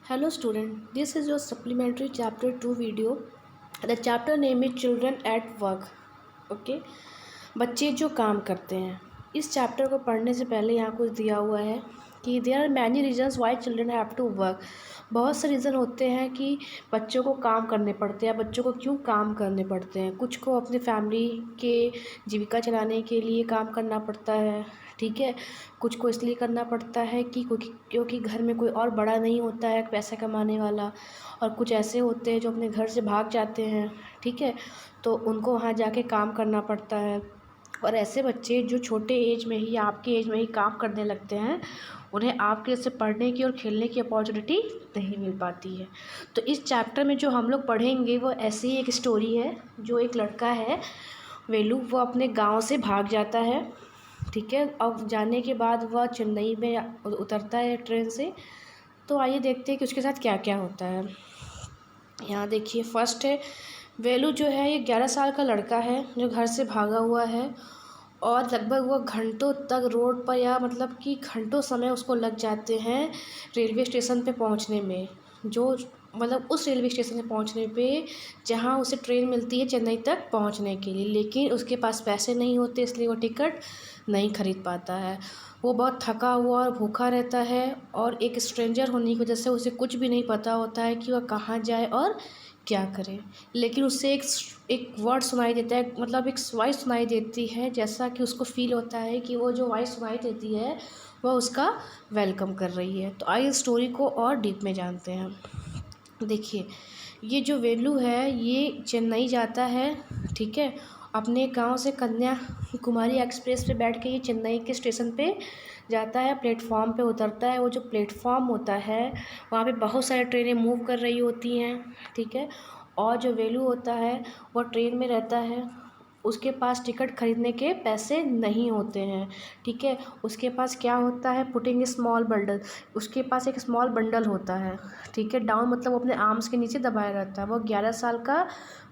Hello student, this is your supplementary chapter 2 video. The chapter name is Children at Work. Okay, बच्चे जो काम करते हैं। इस चैप्टर को पढ़ने से पहले यहाँ कुछ दिया हुआ है कि there are many reasons why children have to work. बहुत से रीज़न होते हैं कि बच्चों को काम करने पड़ते हैं। बच्चों को क्यों काम करने पड़ते हैं? कुछ को अपनी फैमिली के जीविका चलाने के लिए काम करना पड़ता है, ठीक है। कुछ को इसलिए करना पड़ता है कि क्योंकि घर में कोई और बड़ा नहीं होता है पैसा कमाने वाला। और कुछ ऐसे होते हैं जो अपने घर से भाग जाते हैं, ठीक है, तो उनको वहाँ जाके काम करना पड़ता है। और ऐसे बच्चे जो छोटे एज में ही आपके एज में ही काम करने लगते हैं, उन्हें आपके जैसे पढ़ने की और खेलने की अपॉर्चुनिटी नहीं मिल पाती है। तो इस चैप्टर में जो हम लोग पढ़ेंगे वो ऐसी ही एक स्टोरी है। जो एक लड़का है वेलू, वो अपने गांव से भाग जाता है, ठीक है। अब जाने के बाद वह चेन्नई में उतरता है ट्रेन से। तो आइए देखते हैं कि उसके साथ क्या क्या होता है। यहाँ देखिए, फर्स्ट है वेलू जो है ये 11 साल का लड़का है जो घर से भागा हुआ है। और लगभग वो घंटों तक रोड पर, या मतलब कि घंटों समय उसको लग जाते हैं रेलवे स्टेशन पे पहुंचने में। जो मतलब उस रेलवे स्टेशन पे पहुंचने पे जहां उसे ट्रेन मिलती है चेन्नई तक पहुंचने के लिए, लेकिन उसके पास पैसे नहीं होते, इसलिए वो टिकट नहीं खरीद पाता है। वो बहुत थका हुआ और भूखा रहता है, और एक स्ट्रेंजर होने की वजह से उसे कुछ भी नहीं पता होता है कि वह कहाँ जाए और क्या करे। लेकिन उससे एक वर्ड सुनाई देता है, मतलब एक वॉइस सुनाई देती है, जैसा कि उसको फील होता है कि वो जो वॉइस सुनाई देती है वह उसका वेलकम कर रही है। तो आइए स्टोरी को और डीप में जानते हैं। देखिए, ये जो वेलू है ये चेन्नई जाता है, ठीक है। अपने गांव से कन्याकुमारी एक्सप्रेस पे बैठ के ये चेन्नई के स्टेशन पे जाता है, प्लेटफॉर्म पे उतरता है। वो जो प्लेटफॉर्म होता है वहाँ पे बहुत सारी ट्रेनें मूव कर रही होती हैं, ठीक है। और जो वेलू होता है वो ट्रेन में रहता है। उसके पास टिकट खरीदने के पैसे नहीं होते हैं, ठीक है। उसके पास क्या होता है, पुटिंग स्मॉल बंडल, उसके पास एक स्मॉल बंडल होता है, ठीक है। डाउन मतलब वो अपने आर्म्स के नीचे दबाया रहता है। वो 11 साल का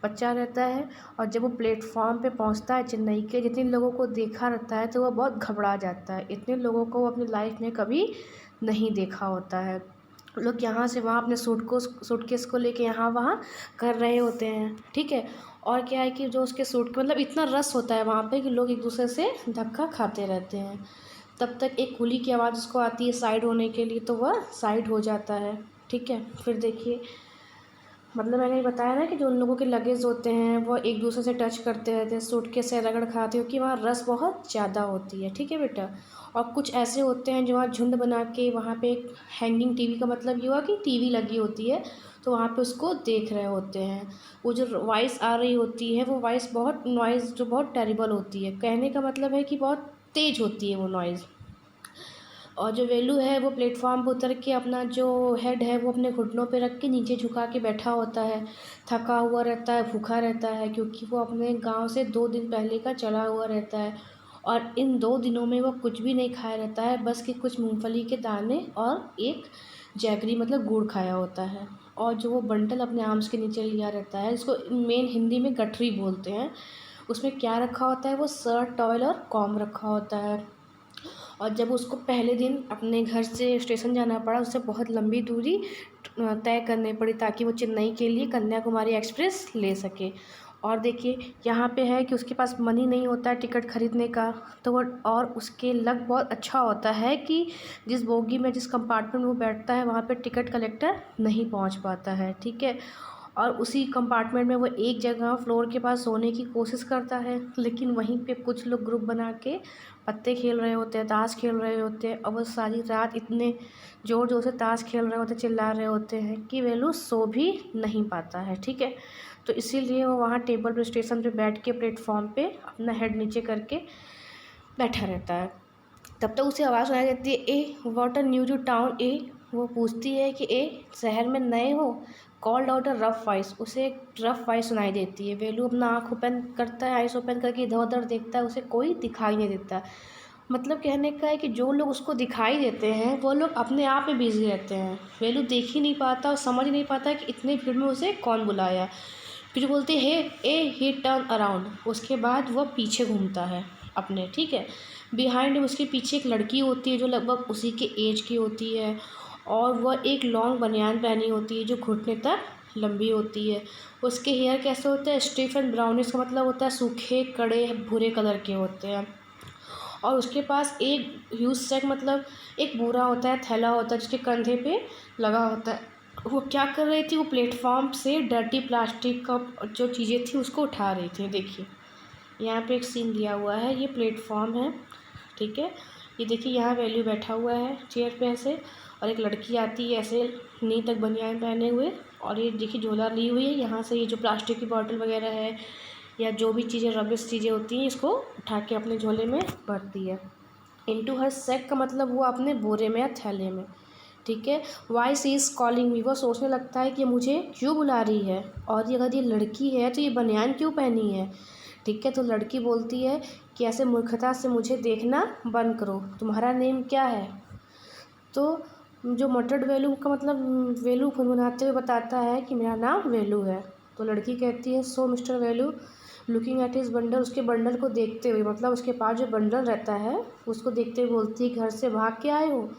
बच्चा रहता है। और जब वो प्लेटफॉर्म पे पहुंचता है चेन्नई के, जितने लोगों को देखा रहता है तो वह बहुत घबरा जाता है। इतने लोगों को वो अपनी लाइफ में कभी नहीं देखा होता है। लोग यहाँ से वहाँ अपने सूटकेस को लेके यहाँ वहाँ कर रहे होते हैं, ठीक है। और क्या है कि जो उसके सूट मतलब इतना रस होता है वहाँ पे कि लोग एक दूसरे से धक्का खाते रहते हैं। तब तक एक कुली की आवाज़ उसको आती है साइड होने के लिए, तो वह साइड हो जाता है, ठीक है। फिर देखिए, मतलब मैंने ये बताया ना कि जो उन लोगों के लगेज होते हैं वो एक दूसरे से टच करते रहते हैं, सूटकेस से रगड़ खाते हो, कि वहाँ रस बहुत ज़्यादा होती है, ठीक है बेटा। और कुछ ऐसे होते हैं जो वहाँ झुंड बना के वहाँ पे एक हैंगिंग टीवी का मतलब ये हुआ कि टीवी लगी होती है, तो वहाँ पे उसको देख रहे होते हैं। वो जो वॉइस आ रही होती है वो वॉइस बहुत नॉइज़ जो बहुत टेरिबल होती है, कहने का मतलब है कि बहुत तेज़ होती है वो नॉइज़। और जो वेलू है वो प्लेटफॉर्म पर उतर के अपना जो हेड है वो अपने घुटनों पे रख के नीचे झुका के बैठा होता है। थका हुआ रहता है, भूखा रहता है, क्योंकि वो अपने गांव से 2 दिन पहले का चला हुआ रहता है। और इन 2 दिनों में वो कुछ भी नहीं खाया रहता है, बस कि कुछ मूंगफली के दाने और एक जैगरी मतलब गुड़ खाया होता है। और जो वो बंडल अपने आर्म्स के नीचे लिया रहता है, इसको मेन हिंदी में गठरी बोलते हैं। उसमें क्या रखा होता है, वो शर्ट, टॉवल और कॉम रखा होता है। और जब उसको पहले दिन अपने घर से स्टेशन जाना पड़ा, उससे बहुत लंबी दूरी तय करनी पड़ी ताकि वो चेन्नई के लिए कन्याकुमारी एक्सप्रेस ले सके। और देखिए यहाँ पे है कि उसके पास मनी नहीं होता है टिकट खरीदने का, तो वो और उसके लक बहुत अच्छा होता है कि जिस बोगी में जिस कंपार्टमेंट में वो बैठता है वहाँ पे टिकट कलेक्टर नहीं पहुँच पाता है, ठीक है। और उसी कंपार्टमेंट में वो एक जगह फ्लोर के पास सोने की कोशिश करता है, लेकिन वहीं पे कुछ लोग ग्रुप बना के पत्ते खेल रहे होते हैं, ताश खेल रहे होते हैं। और वो सारी रात इतने ज़ोर ज़ोर से ताश खेल रहे होते, चिल्ला रहे होते हैं कि वेलू सो भी नहीं पाता है, ठीक है। तो इसीलिए वो वहाँ टेबल पर स्टेशन पे बैठ के प्लेटफॉर्म पे अपना हेड नीचे करके बैठा रहता है। तब तक उसे आवाज़ सुनाई देती है, eh what a new to town eh. वो पूछती है कि ए शहर में नए हो। Called out a rough voice, उसे एक रफ वॉइस सुनाई देती है। वेलू अपना आँख ओपन करता है, आइस ओपन करके इधर उधर देखता है, उसे कोई दिखाई नहीं देता। मतलब कहने का है कि जो लोग उसको दिखाई देते हैं वो लोग अपने आप में बिजी रहते हैं। वेलू देख ही नहीं पाता और समझ नहीं पाता कि इतने भीड़ में उसे कौन बुलाया। फिर बोलते हे ए ही टर्न अराउंड, उसके बाद वह पीछे घूमता है अपने, ठीक है। बिहाइंड उसके पीछे एक लड़की होती है जो लगभग उसी के एज की होती है। और वह एक लॉन्ग बनियान पहनी होती है जो घुटने तक लंबी होती है। उसके हेयर कैसे होते हैं? स्टिफ एंड ब्राउन, इसका मतलब होता है सूखे कड़े भूरे कलर के होते हैं। और उसके पास एक ह्यूज सैक मतलब एक बोरा होता है, थैला होता है जिसके कंधे पे लगा होता है। वो क्या कर रही थी? वो प्लेटफॉर्म से डर्टी प्लास्टिक का जो चीज़ें थी उसको उठा रही थी। देखिए यहाँ पे एक सीन दिया हुआ है, ये प्लेटफॉर्म है, ठीक है। ये देखिए यहाँ वैल्यू बैठा हुआ है चेयर पे ऐसे, और एक लड़की आती है ऐसे नी तक बनियान पहने हुए, और ये देखिए झोला ली हुई है। यहाँ से ये जो प्लास्टिक की बॉटल वगैरह है या जो भी चीज़ें रबिश चीज़ें होती हैं इसको उठा के अपने झोले में भरती है। इनटू हर सैक का मतलब वो अपने बोरे में या थैले में, ठीक है। Why she is calling me, वो सोचने लगता है कि मुझे क्यों बुला रही है, और ये अगर ये लड़की है तो ये बनियान क्यों पहनी है, ठीक है। तो लड़की बोलती है कि ऐसे मूर्खता से मुझे देखना बंद करो, तुम्हारा नेम क्या है? तो जो मटर्ड वेलू का मतलब वेलू गुनगुनाते हुए बताता है कि मेरा नाम वेलू है। तो लड़की कहती है so Mister Velu looking at his bundle, उसके बंडल को देखते हुए, मतलब उसके पास जो बंडल रहता है उसको देखते हुए बोलती है घर से भाग के आए हो?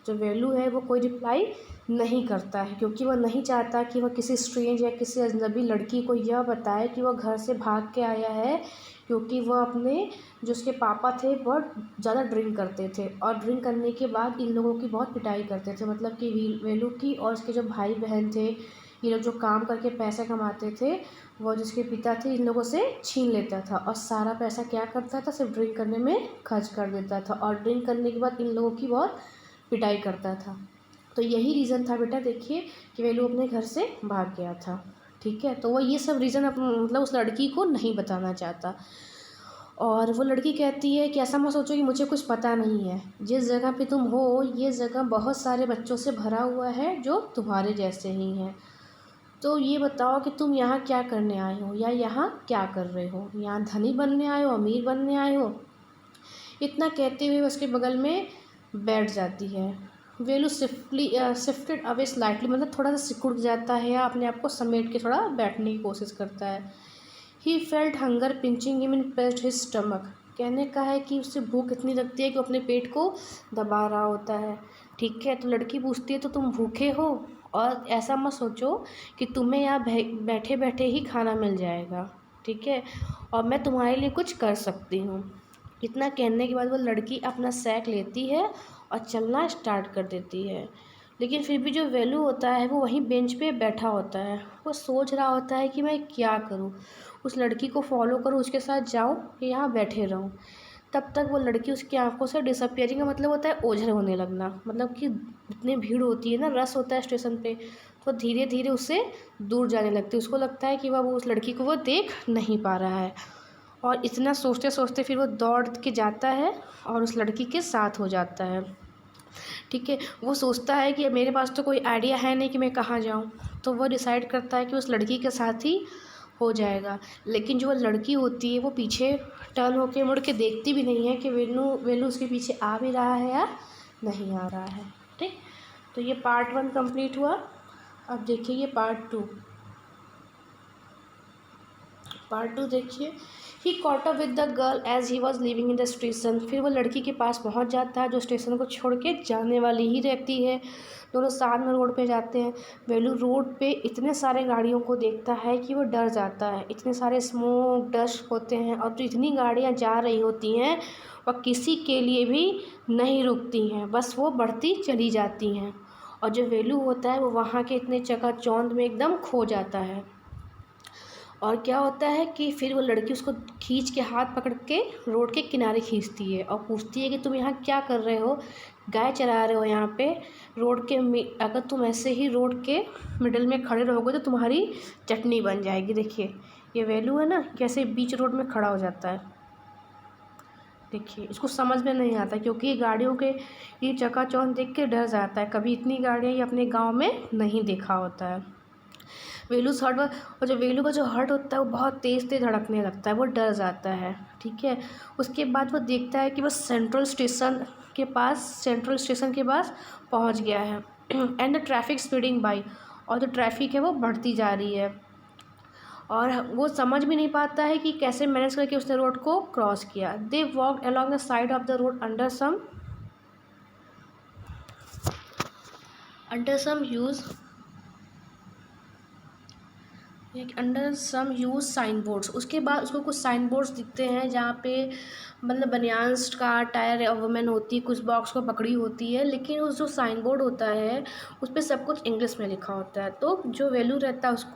जो वेलू है वो कोई रिप्लाई नहीं करता है, क्योंकि वह नहीं चाहता कि वह किसी स्ट्रेंज या किसी अजनबी लड़की को यह बताए कि वह घर से भाग के आया है, क्योंकि वह अपने जो उसके पापा थे बहुत ज़्यादा ड्रिंक करते थे, और ड्रिंक करने के बाद इन लोगों की बहुत पिटाई करते थे, मतलब कि वेलू की और उसके जो भाई बहन थे, ये लोग जो काम करके पैसे कमाते थे, वो जिसके पिता थे इन लोगों से छीन लेता था, और सारा पैसा क्या करता था? सिर्फ ड्रिंक करने में खर्च कर देता था, और ड्रिंक करने के बाद इन लोगों की बहुत पिटाई करता था। तो यही रीज़न था बेटा, देखिए कि वेलू अपने घर से भाग गया था, ठीक है। तो वो ये सब रीज़न मतलब उस लड़की को नहीं बताना चाहता। और वो लड़की कहती है कि ऐसा मत सोचो कि मुझे कुछ पता नहीं है, जिस जगह पे तुम हो ये जगह बहुत सारे बच्चों से भरा हुआ है जो तुम्हारे जैसे ही हैं। तो ये बताओ कि तुम यहाँ क्या करने आए हो, या यहाँ क्या कर रहे हो? यहाँ धनी बनने आए हो, अमीर बनने आए हो? इतना कहते हुए उसके बगल में बैठ जाती है। वेलू शिफ्टेड अवे स्लाइटली, मतलब थोड़ा सा सिकुड़ जाता है या अपने आप को समेट के थोड़ा बैठने की कोशिश करता है। He felt hunger pinching him in pressed his stomach, कहने का है कि उससे भूख इतनी लगती है कि वो अपने पेट को दबा रहा होता है, ठीक है। तो लड़की पूछती है तो तुम भूखे हो? और ऐसा मत सोचो कि तुम्हें यहाँ बैठे बैठे ही खाना मिल जाएगा, ठीक है, और मैं तुम्हारे लिए कुछ कर सकती हूँ। इतना कहने के बाद वो लड़की अपना सैक लेती है और चलना स्टार्ट कर देती है। लेकिन फिर भी जो वेलू होता है वो वहीं बेंच पे बैठा होता है, वो सोच रहा होता है कि मैं क्या करूं, उस लड़की को फॉलो करूं, उसके साथ जाऊं या यहाँ बैठे रहूं। तब तक वो लड़की उसकी आंखों से डिसअपियरिंग का मतलब होता है ओझल होने लगना, मतलब कि इतनी भीड़ होती है ना, रश होता है स्टेशन पे, तो धीरे धीरे उससे दूर जाने लगती है। उसको लगता है कि वह वो उस लड़की को वो देख नहीं पा रहा है, और इतना सोचते सोचते फिर वो दौड़ के जाता है और उस लड़की के साथ हो जाता है, ठीक है। वो सोचता है कि मेरे पास तो कोई आइडिया है नहीं कि मैं कहाँ जाऊँ, तो वो डिसाइड करता है कि उस लड़की के साथ ही हो जाएगा। लेकिन जो वो लड़की होती है वो पीछे टर्न होके मुड़ के देखती भी नहीं है कि वेलू वेलू उसके पीछे आ भी रहा है या नहीं आ रहा है, ठीक। तो ये पार्ट 1 कंप्लीट हुआ। अब देखिए ये पार्ट 2। पार्ट 2 देखिए। He caught up with the girl as he was living in the station, फिर वो लड़की के पास पहुंच जाता है जो स्टेशन को छोड़ के जाने वाली ही रहती है। दोनों साथ में रोड पे जाते हैं। वेलू रोड पे इतने सारे गाड़ियों को देखता है कि वो डर जाता है, इतने सारे स्मोक डस्ट होते हैं, और जो इतनी गाड़ियाँ जा रही होती हैं वह किसी के लिए भी नहीं रुकती हैं, बस वो बढ़ती चली जाती हैं। और जो वेलू होता है वो वहाँ के इतने चकाचौंध में एकदम खो जाता है। और क्या होता है कि फिर वो लड़की उसको खींच के हाथ पकड़ के रोड के किनारे खींचती है और पूछती है कि तुम यहाँ क्या कर रहे हो? गाय चरा रहे हो यहाँ पे रोड के अगर तुम ऐसे ही रोड के मिडल में खड़े रहोगे तो तुम्हारी चटनी बन जाएगी। देखिए ये वेलू है ना, कैसे बीच रोड में खड़ा हो जाता है। देखिए इसको समझ में नहीं आता क्योंकि ये गाड़ियों के ये चकाचौंध देख के डर जाता है, कभी इतनी गाड़ियाँ ये अपने गाँव में नहीं देखा होता है। वेलूस हार्ट, और जो वेलू का जो हार्ट होता है वो बहुत तेज़ तेज़ धड़कने लगता है, वो डर जाता है, ठीक है। उसके बाद वो देखता है कि बस सेंट्रल स्टेशन के पास पहुंच गया है and the traffic speeding by, और जो ट्रैफिक है वो बढ़ती जा रही है, और वो समझ भी नहीं पाता है कि कैसे मैनेज करके उसने रोड को क्रॉस किया। They walked along the side of the road under some under some use sign boards. उसके बाद उसको कुछ साइन बोर्ड्स दिखते हैं जहाँ पे मतलब बनियान्स का टायर या वुमेन होती है, कुछ बॉक्स को पकड़ी होती है, लेकिन उस जो साइन बोर्ड होता है उस पर सब कुछ इंग्लिश में लिखा होता है, तो जो वैल्यू रहता है उसको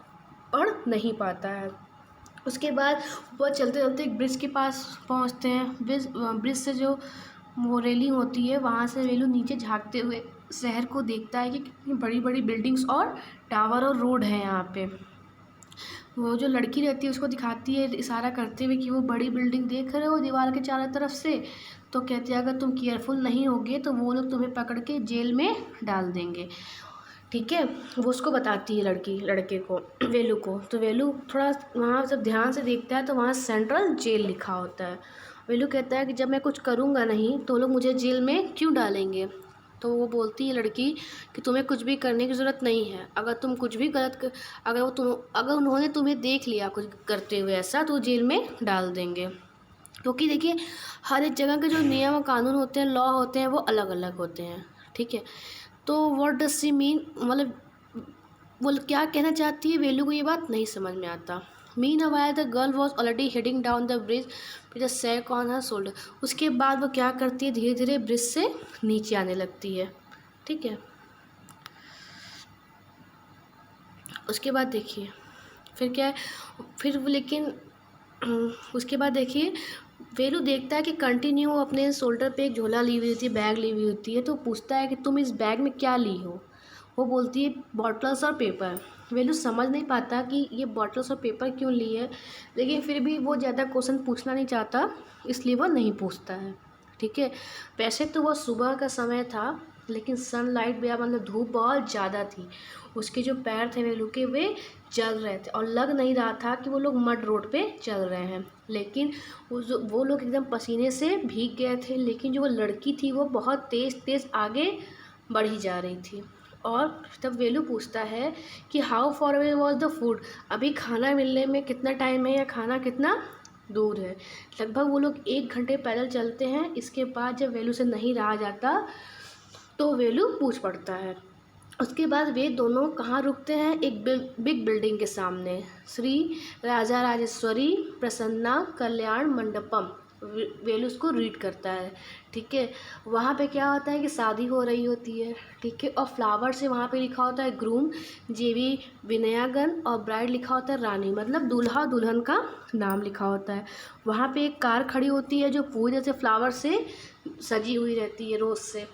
पढ़ नहीं पाता है। उसके बाद ऊपर चलते चलते एक ब्रिज के पास पहुँचते हैं। ब्रिज से जो वो रेलिंग होती है वहाँ से वेलू नीचे झाँकते हुए शहर को देखता है कि कितनी बड़ी बड़ी बिल्डिंग्स और टावर और रोड है यहाँ पे। वो जो लड़की रहती है उसको दिखाती है इशारा करते हुए कि वो बड़ी बिल्डिंग देख रहे हो दीवार के चारों तरफ से, तो कहते हैं अगर तुम केयरफुल नहीं होगे तो वो लोग तुम्हें पकड़ के जेल में डाल देंगे। ठीक है, वो उसको बताती है लड़की लड़के को, वेलू को। तो वेलू थोड़ा वहाँ जब ध्यान से देखता है तो वहाँ सेंट्रल जेल लिखा होता है। वेलू कहता है कि जब मैं कुछ करूँगा नहीं तो लोग मुझे जेल में क्यों डालेंगे। तो वो बोलती है लड़की कि तुम्हें कुछ भी करने की ज़रूरत नहीं है, अगर तुम कुछ भी अगर उन्होंने तुम्हें देख लिया कुछ करते हुए ऐसा तो जेल में डाल देंगे। क्योंकि देखिए हर एक जगह के जो नियम और कानून होते हैं, लॉ होते हैं, वो अलग अलग होते हैं। ठीक है, तो व्हाट डज शी मीन, मतलब वो क्या कहना चाहती है, वेलू को ये बात नहीं समझ में आता। Meanwhile the girl was already heading down the bridge with a sack on her shoulder. उसके बाद वो क्या करती है, धीरे धीरे ब्रिज से नीचे आने लगती है। ठीक है, उसके बाद देखिए फिर क्या है, फिर वो लेकिन उसके बाद देखिए वेलू देखता है कि कंटिन्यू अपने शोल्डर पे एक झोला ली हुई होती है, बैग ली हुई होती है। तो पूछता है कि तुम इस बैग में क्या ली हो। वो बोलती है बॉटल्स और पेपर। वेलू समझ नहीं पाता कि ये बॉटल्स और पेपर क्यों ली है, लेकिन फिर भी वो ज़्यादा क्वेश्चन पूछना नहीं चाहता, इसलिए वो नहीं पूछता है। ठीक है, वैसे तो वो सुबह का समय था लेकिन सनलाइट भी मतलब धूप बहुत ज़्यादा थी। उसके जो पैर थे वेलू के वे जल रहे थे और लग नहीं रहा था कि वो लोग मड रोड पे चल रहे हैं, लेकिन वो लोग एकदम पसीने से भीग गए थे। लेकिन जो वो लड़की थी वो बहुत तेज़ तेज़ आगे बढ़ी जा रही थी। और तब वेलू पूछता है कि how for away was the food, अभी खाना मिलने में कितना टाइम है या खाना कितना दूर है। लगभग वो लोग 1 घंटे पैदल चलते हैं। इसके बाद जब वेलू से नहीं रहा जाता तो वेलू पूछ पड़ता है। उसके बाद वे दोनों कहाँ रुकते हैं, एक बिग बिल्डिंग के सामने, श्री राजा राजेश्वरी प्रसन्ना कल्याण मंडपम। वेलू उसको रीड करता है। ठीक है, वहाँ पे क्या होता है कि शादी हो रही होती है। ठीक है, और फ्लावर से वहाँ पे लिखा होता है ग्रूम जेवी विनयागन, और ब्राइड लिखा होता है रानी, मतलब दूल्हा दुल्हन का नाम लिखा होता है। वहाँ पे एक कार खड़ी होती है जो पूरी तरह से फ्लावर से सजी हुई रहती है, रोज़ से।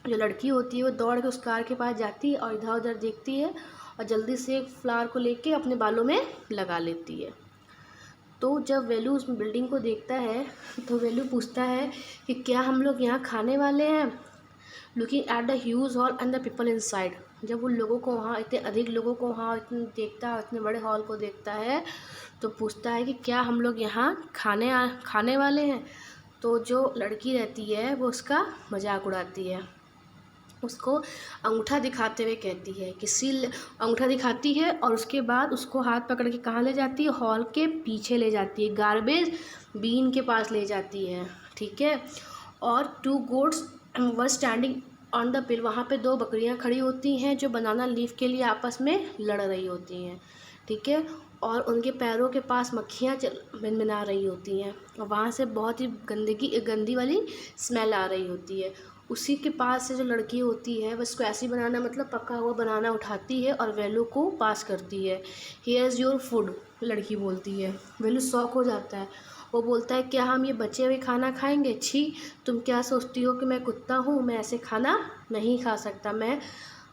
जो लड़की होती है वो दौड़ के उस कार के पास जाती है और इधर उधर देखती है और जल्दी से एक फ्लावर को लेके अपने बालों में लगा लेती है। तो जब वेलू उस बिल्डिंग को देखता है तो वेलू पूछता है कि क्या हम लोग यहाँ खाने वाले हैं। Looking at the huge hall and the people inside. जब उन लोगों को वहाँ, इतने अधिक लोगों को वहाँ इतने देखता है, इतने बड़े हॉल को देखता है, तो पूछता है कि क्या हम लोग यहाँ खाने वाले हैं। तो जो लड़की रहती है वो उसका मजाक उड़ाती है, उसको अंगूठा दिखाते हुए कहती है कि सील, अंगूठा दिखाती है और उसके बाद उसको हाथ पकड़ के कहाँ ले जाती है, हॉल के पीछे ले जाती है, गार्बेज बीन के पास ले जाती है। ठीक है, और 2 goats were standing on the पिल। वहाँ पे 2 बकरियाँ खड़ी होती हैं जो बनाना लीफ के लिए आपस में लड़ रही होती हैं। ठीक है, और उनके पैरों के पास मक्खियाँ भिनभिना रही होती हैं और वहाँ से बहुत ही गंदी वाली स्मेल आ रही होती है। उसी के पास से जो लड़की होती है वो स्क्वैशी बनाना, मतलब पका हुआ बनाना उठाती है और वेलू को पास करती है। हियर इज़ योर फूड, लड़की बोलती है। वेलू शॉक हो जाता है, वो बोलता है क्या हम ये बचे हुए खाना खाएंगे, छी तुम क्या सोचती हो कि मैं कुत्ता हूँ, मैं ऐसे खाना नहीं खा सकता, मैं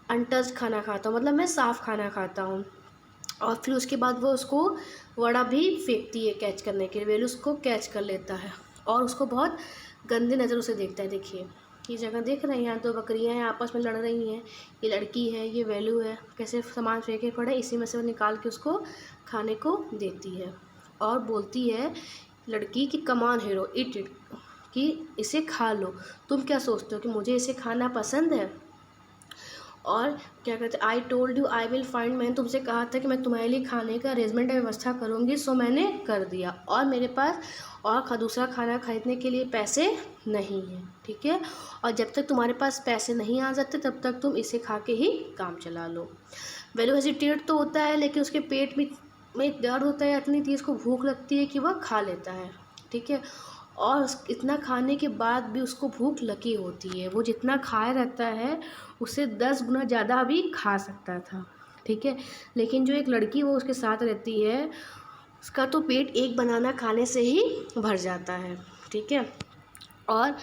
अनटच्ड खाना खाता हूँ, मतलब मैं साफ़ खाना खाता हूँ। और फिर उसके बाद वो उसको वड़ा भी फेंकती है कैच करने के लिए। वेलू उसको कैच कर लेता है और उसको बहुत गंदे नज़रों से देखता है। देखिए ये जगह देख रहे हैं, यहाँ 2 बकरियाँ हैं आपस में लड़ रही हैं, ये लड़की है, ये वेलू है, कैसे सामान फेंके पड़े, इसी में से वो निकाल के उसको खाने को देती है और बोलती है लड़की कि कमान हीरो इट इट, कि इसे खा लो, तुम क्या सोचते हो कि मुझे इसे खाना पसंद है। और क्या कहते हैं, I told you I will find, मैंने तुमसे कहा था कि मैं तुम्हारे लिए खाने का अरेंजमेंट व्यवस्था करूँगी, सो मैंने कर दिया, और मेरे पास और दूसरा खाना खरीदने के लिए पैसे नहीं हैं, ठीक है। और जब तक तुम्हारे पास पैसे नहीं आ जाते तब तक तुम इसे खा के ही काम चला लो। वेलू हेजिटेट तो होता है, लेकिन उसके पेट में दर्द होता है, इतनी तेज़ को भूख लगती है कि वह खा लेता है, ठीक है। और इतना खाने के बाद भी उसको भूख लगी होती है, वो जितना खाया रहता है उससे 10 गुना ज़्यादा भी खा सकता था, ठीक है। लेकिन जो एक लड़की वो उसके साथ रहती है, उसका तो पेट एक बनाना खाने से ही भर जाता है, ठीक है। और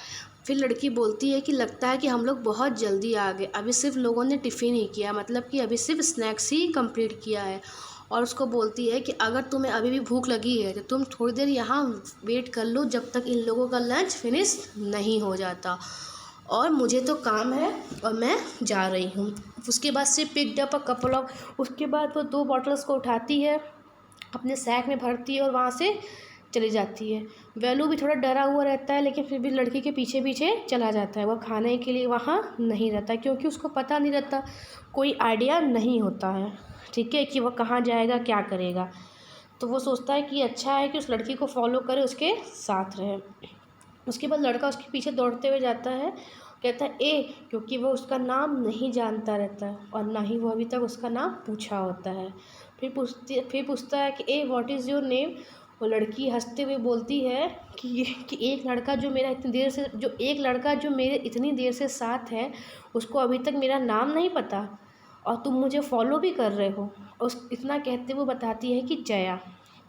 फिर लड़की बोलती है कि लगता है कि हम लोग बहुत जल्दी आ गए, अभी सिर्फ लोगों ने टिफ़िन ही किया, मतलब कि अभी सिर्फ स्नैक्स ही कंप्लीट किया है। और उसको बोलती है कि अगर तुम्हें अभी भी भूख लगी है तो तुम थोड़ी देर यहाँ वेट कर लो जब तक इन लोगों का लंच फिनिश नहीं हो जाता, और मुझे तो काम है और मैं जा रही हूँ। उसके बाद से picked up a couple of, उसके बाद वो 2 बॉटल्स को उठाती है, अपने सैक में भरती है और वहाँ से चली जाती है। वेलू भी थोड़ा डरा हुआ रहता है, लेकिन फिर भी लड़की के पीछे पीछे चला जाता है। वह खाने के लिए वहाँ नहीं रहता, क्योंकि उसको पता नहीं रहता, कोई आइडिया नहीं होता है, ठीक है, कि वह कहाँ जाएगा, क्या करेगा। तो वो सोचता है कि अच्छा है कि उस लड़की को फॉलो करे, उसके साथ रहे। उसके बाद लड़का उसके पीछे दौड़ते हुए जाता है, कहता है ए, क्योंकि वो उसका नाम नहीं जानता रहता है और ना ही वो अभी तक उसका नाम पूछा होता है। फिर पूछता है कि ए व्हाट इज़ योर नेम। वो लड़की हंसते हुए बोलती है कि एक लड़का जो मेरे इतनी देर से साथ है, उसको अभी तक मेरा नाम नहीं पता और तुम मुझे फॉलो भी कर रहे हो। उस इतना कहते हुए बताती है कि जया।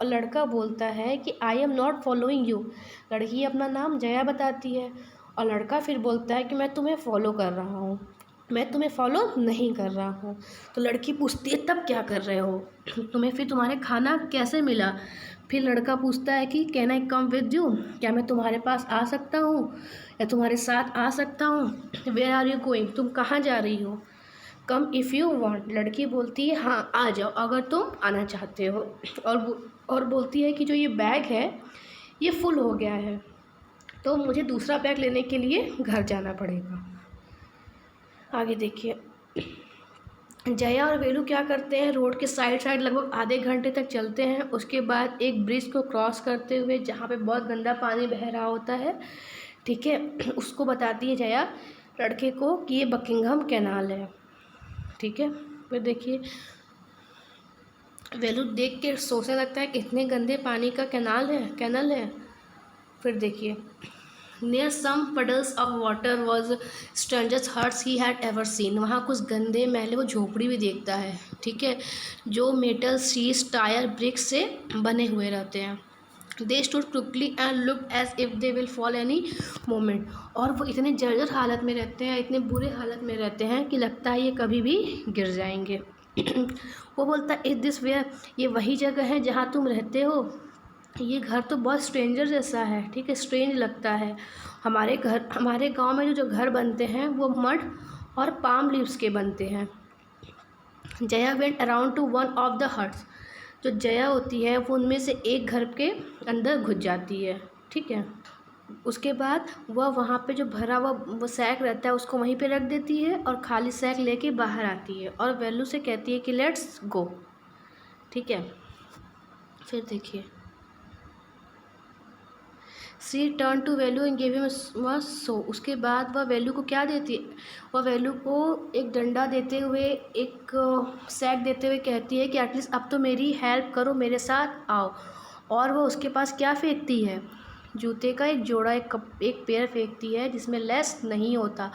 और लड़का बोलता है कि I am not following you. लड़की अपना नाम जया बताती है और लड़का फिर बोलता है कि मैं तुम्हें फॉलो कर रहा हूँ, मैं तुम्हें फॉलो नहीं कर रहा हूँ। तो लड़की पूछती है तब क्या कर रहे हो, तुम्हें फिर तुम्हारे खाना कैसे मिला। फिर लड़का पूछता है कि can I come with you, क्या मैं तुम्हारे पास आ सकता हूँ या तुम्हारे साथ आ सकता हूँ। वेयर आर यू गोइंग, तुम कहाँ जा रही हो। कम इफ़ यू वांट, लड़की बोलती है हाँ आ जाओ अगर तुम आना चाहते हो। और बोलती है कि जो ये बैग है ये फुल हो गया है, तो मुझे दूसरा बैग लेने के लिए घर जाना पड़ेगा। आगे देखिए, जया और वेलू क्या करते हैं, रोड के साइड लगभग आधे घंटे तक चलते हैं। उसके बाद एक ब्रिज को क्रॉस करते हुए जहाँ पे बहुत गंदा पानी बह रहा होता है, ठीक है, उसको बताती है जया लड़के को कि ये बकिंघम कैनाल है, ठीक है। फिर देखिए वेलू देख के सोचने लगता है कितने गंदे पानी का कैनल है। फिर देखिए, near some puddles of water was strangers huts he had ever seen, वहाँ कुछ गंदे मैले वो झोपड़ी भी देखता है, ठीक है, जो मेटल शीट्स टायर ब्रिक्स से बने हुए रहते हैं। They stood quickly and looked as if they will fall any moment, और वो इतने जर्जर हालत में रहते हैं, इतने बुरे हालत में रहते हैं कि लगता है ये कभी भी गिर जाएंगे। वो बोलता है इज दिस वेयर, ये वही जगह है जहाँ तुम रहते हो। ये घर तो बहुत स्ट्रेंजर जैसा है, ठीक है, स्ट्रेंज लगता है। हमारे गांव में जो घर बनते हैं वो मड और पाम लीव्स के बनते हैं। Jaya went around two one of the huts, जो जया होती है वो उनमें से एक घर के अंदर घुस जाती है, ठीक है। उसके बाद वह वहाँ पे जो भरा हुआ वो सैक रहता है उसको वहीं पे रख देती है और खाली सैक लेके बाहर आती है और वेलू से कहती है कि लेट्स गो, ठीक है। फिर देखिए, she turn to Velu and give him a so, उसके बाद वह वेलू को क्या देती है, वह वेलू को एक डंडा देते हुए, एक सैक देते हुए कहती है कि एटलीस्ट अब तो मेरी हेल्प करो, मेरे साथ आओ। और वह उसके पास क्या फेंकती है, जूते का एक जोड़ा, एक पेयर फेंकती है जिसमें लेस नहीं होता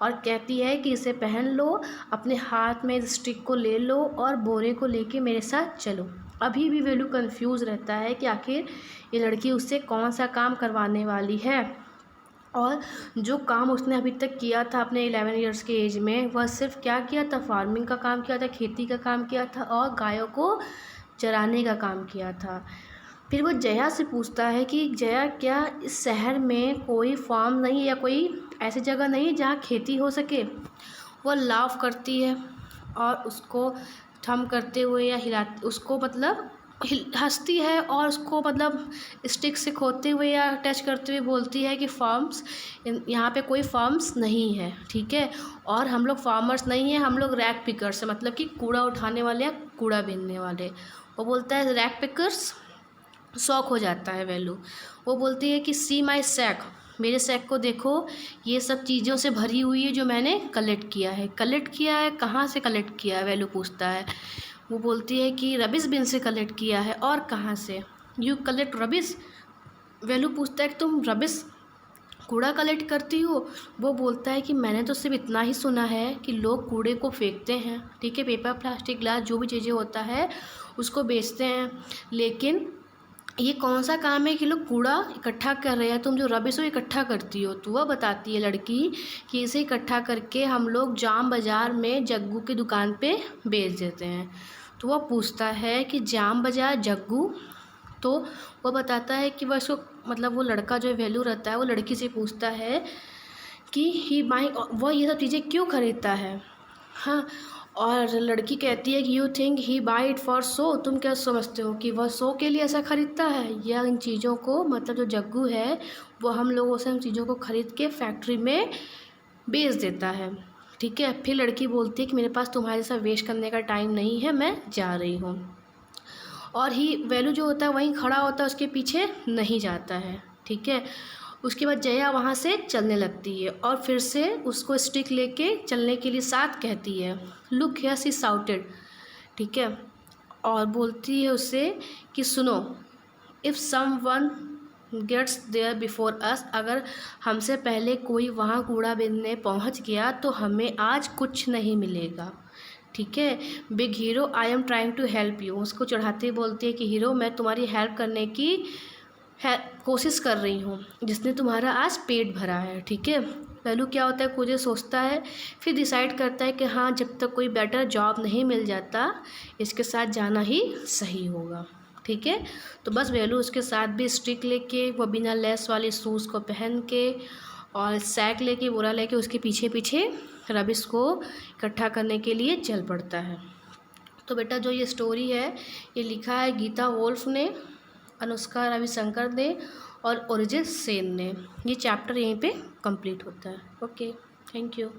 और कहती है कि इसे पहन लो, अपने हाथ में इस स्टिक को ले लो और बोरे को लेके मेरे साथ चलो। अभी भी वेलू कंफ्यूज रहता है कि आखिर ये लड़की उससे कौन सा काम करवाने वाली है, और जो काम उसने अभी तक किया था अपने 11 इयर्स के एज में, वह सिर्फ क्या किया था, फार्मिंग का काम किया था, खेती का काम किया था और गायों को चराने का काम किया था। फिर वो जया से पूछता है कि जया क्या इस शहर में कोई फार्म नहीं या कोई ऐसी जगह नहीं जहाँ खेती हो सके। वह लाफ करती है और उसको थम करते हुए या हिला उसको मतलब हंसती है और उसको मतलब स्टिक से खोदते हुए या टच करते हुए बोलती है कि फार्म्स, यहाँ पे कोई फार्म्स नहीं है, ठीक है। और हम लोग फार्मर्स नहीं हैं, हम लोग रैग पिकर्स हैं, मतलब कि कूड़ा उठाने वाले या कूड़ा बीनने वाले। वो बोलता है रैग पिकर्स, शौक हो जाता है वेलू। वो बोलती है कि सी माई सैक, मेरे सैक को देखो, ये सब चीज़ों से भरी हुई है जो मैंने कलेक्ट किया है। कलेक्ट किया है, कहाँ से कलेक्ट किया है, वेलू पूछता है। वो बोलती है कि रबिश बिन से कलेक्ट किया है। और कहाँ से? You collect rubbish. वेलू पूछता है कि तुम रबिश, कूड़ा कलेक्ट करती हो? वो बोलता है कि मैंने तो सिर्फ इतना ही सुना है कि लोग कूड़े को फेंकते हैं, ठीक है, पेपर, प्लास्टिक, ग्लास, जो भी चीज़ें होता है उसको बेचते हैं, लेकिन ये कौन सा काम है कि लोग कूड़ा इकट्ठा कर रहे हैं? तुम जो रबिश हो इकट्ठा करती हो। तो वह बताती है लड़की कि इसे इकट्ठा करके हम लोग जाम बाज़ार में जग्गू की दुकान पे बेच देते हैं। तो वह पूछता है कि जाम बाज़ार, जग्गू? तो वह बताता है कि वह उसको, मतलब वो लड़का जो वैल्यू रहता है वो लड़की से पूछता है कि ही बाई, वह ये सब चीज़ें क्यों खरीदता है। हाँ, और लड़की कहती है कि you think he by it for show, तुम क्या समझते हो कि वह शो के लिए ऐसा खरीदता है, या इन चीज़ों को, मतलब जो जग्गू है वो हम लोगों से उन चीज़ों को ख़रीद के फैक्ट्री में बेच देता है, ठीक है। फिर लड़की बोलती है कि मेरे पास तुम्हारे जैसा वेस्ट करने का टाइम नहीं है, मैं जा रही हूँ। और ही वैल्यू जो होता है वहीं खड़ा होता है, उसके पीछे नहीं जाता है, ठीक है। उसके बाद जया वहाँ से चलने लगती है और फिर से उसको स्टिक लेके चलने के लिए साथ कहती है, लुक हियर शी शाउटेड, ठीक है। और बोलती है उससे कि सुनो, if someone gets there before us, अगर हमसे पहले कोई वहाँ कूड़ा बीनने पहुँच गया तो हमें आज कुछ नहीं मिलेगा, ठीक है। Big hero, I am trying to help you, उसको चढ़ाते बोलती है कि हीरो, मैं तुम्हारी हेल्प करने की कोशिश कर रही हूँ, जिसने तुम्हारा आज पेट भरा है, ठीक है। वैल्यू क्या होता है, कुछ सोचता है, फिर डिसाइड करता है कि हाँ, जब तक कोई बेटर जॉब नहीं मिल जाता इसके साथ जाना ही सही होगा, ठीक है। तो बस वैल्यू उसके साथ भी स्टिक लेके, वो बिना लेस वाले शूज़ को पहन के और सैक लेके, बोरा लेके उसके पीछे पीछे रबिश को इकट्ठा करने के लिए चल पड़ता है। तो बेटा जो ये स्टोरी है ये लिखा है गीता वोल्फ ने, अनुष्का रविशंकर ने और अरिजीत सेन ने। ये चैप्टर यहीं पे कंप्लीट होता है। Okay, thank you.